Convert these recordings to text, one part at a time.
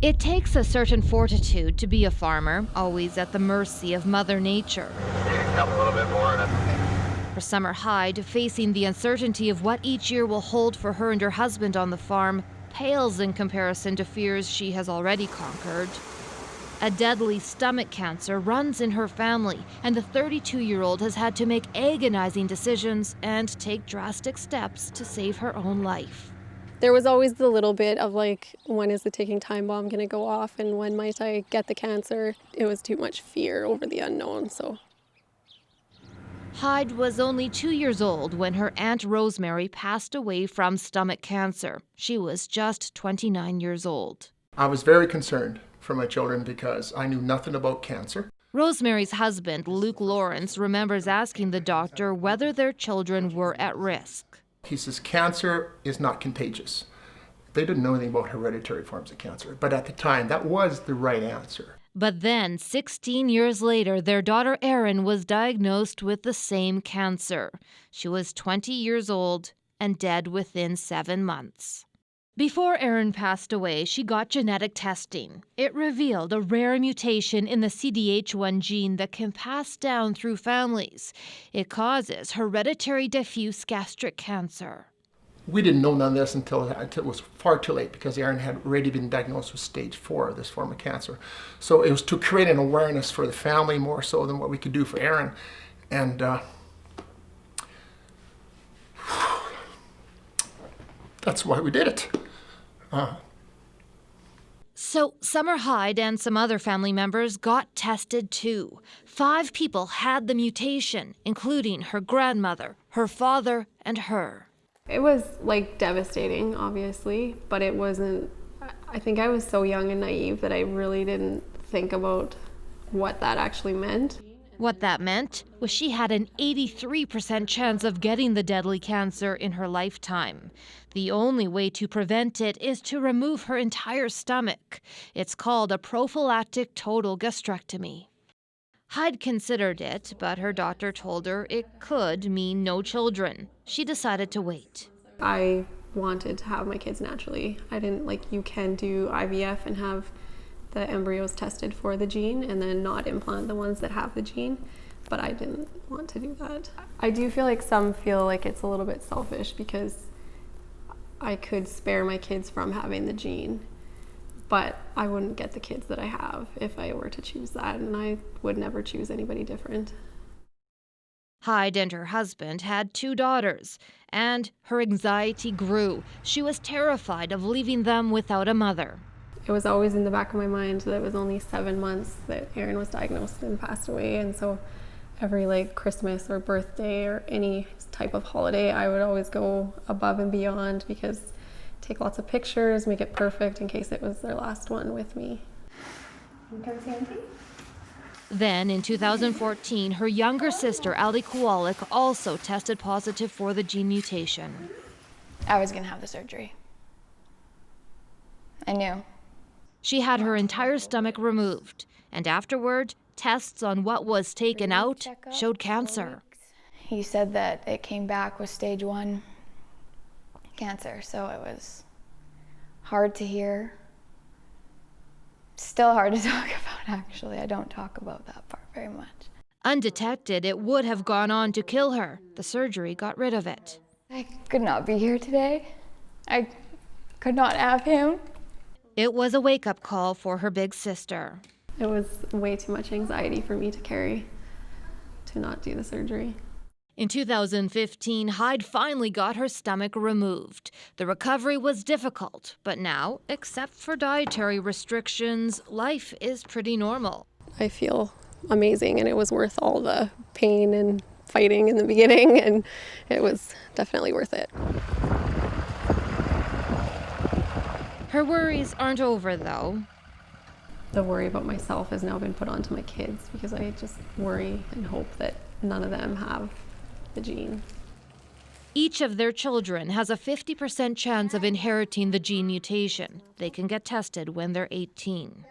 It takes a certain fortitude to be a farmer, always at the mercy of Mother Nature. Come a little bit more. For Summer Hyde, facing the uncertainty of what each year will hold for her and her husband on the farm pales in comparison to fears she has already conquered. A deadly stomach cancer runs in her family, and the 32-year-old has had to make agonizing decisions and take drastic steps to save her own life. There was always the little bit of like, when is the ticking time bomb going to go off and when might I get the cancer? It was too much fear over the unknown, so. Hyde was only 2 years old when her Aunt Rosemary passed away from stomach cancer. She was just 29 years old. I was very concerned for my children because I knew nothing about cancer. Rosemary's husband, Luke Lawrence, remembers asking the doctor whether their children were at risk. He says cancer is not contagious. They didn't know anything about hereditary forms of cancer, but at the time, that was the right answer. But then, 16 years later, their daughter Erin was diagnosed with the same cancer. She was 20 years old and dead within 7 months. Before Erin passed away, she got genetic testing. It revealed a rare mutation in the CDH1 gene that can pass down through families. It causes hereditary diffuse gastric cancer. We didn't know none of this until it was far too late because Erin had already been diagnosed with stage 4 of this form of cancer. So it was to create an awareness for the family more so than what we could do for Erin. And that's why we did it. So Summer Hyde and some other family members got tested too. 5 people had the mutation, including her grandmother, her father, and her. It was like devastating, obviously, but it wasn't, I think I was so young and naive that I really didn't think about what that actually meant. What that meant was she had an 83% chance of getting the deadly cancer in her lifetime. The only way to prevent it is to remove her entire stomach. It's called a prophylactic total gastrectomy. Hyde considered it, but her doctor told her it could mean no children. She decided to wait. I wanted to have my kids naturally. I didn't, like, you can do IVF and have the embryos tested for the gene and then not implant the ones that have the gene, but I didn't want to do that. I do feel like some feel like it's a little bit selfish because I could spare my kids from having the gene, but I wouldn't get the kids that I have if I were to choose that, and I would never choose anybody different. Hyde and her husband had 2 daughters, and her anxiety grew. She was terrified of leaving them without a mother. It was always in the back of my mind that it was only 7 months that Erin was diagnosed and passed away, and so every like Christmas or birthday or any type of holiday, I would always go above and beyond because take lots of pictures, make it perfect in case it was their last one with me. Then, in 2014, her younger sister, Ali Kowalik, also tested positive for the gene mutation. I was gonna have the surgery. I knew. She had her entire stomach removed, and afterward, tests on what was taken out showed cancer. He said that it came back with stage 1 cancer, so it was hard to hear. Still hard to talk about, actually. I don't talk about that part very much. Undetected, it would have gone on to kill her. The surgery got rid of it. I could not be here today. I could not have him. It was a wake-up call for her big sister. It was way too much anxiety for me to carry to not do the surgery. In 2015, Hyde finally got her stomach removed. The recovery was difficult, but now, except for dietary restrictions, life is pretty normal. I feel amazing, and it was worth all the pain and fighting in the beginning, and it was definitely worth it. Her worries aren't over, though. The worry about myself has now been put onto my kids because I just worry and hope that none of them have the gene. Each of their children has a 50% chance of inheriting the gene mutation. They can get tested when they're 18.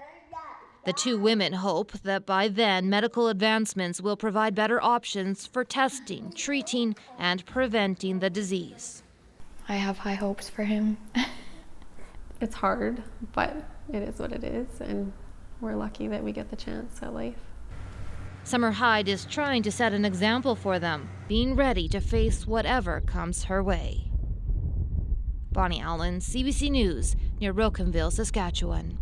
The 2 women hope that by then, medical advancements will provide better options for testing, treating, and preventing the disease. I have high hopes for him. It's hard, but it is what it is, and we're lucky that we get the chance at life. Summer Hyde is trying to set an example for them, being ready to face whatever comes her way. Bonnie Allen, CBC News, near Rocanville, Saskatchewan.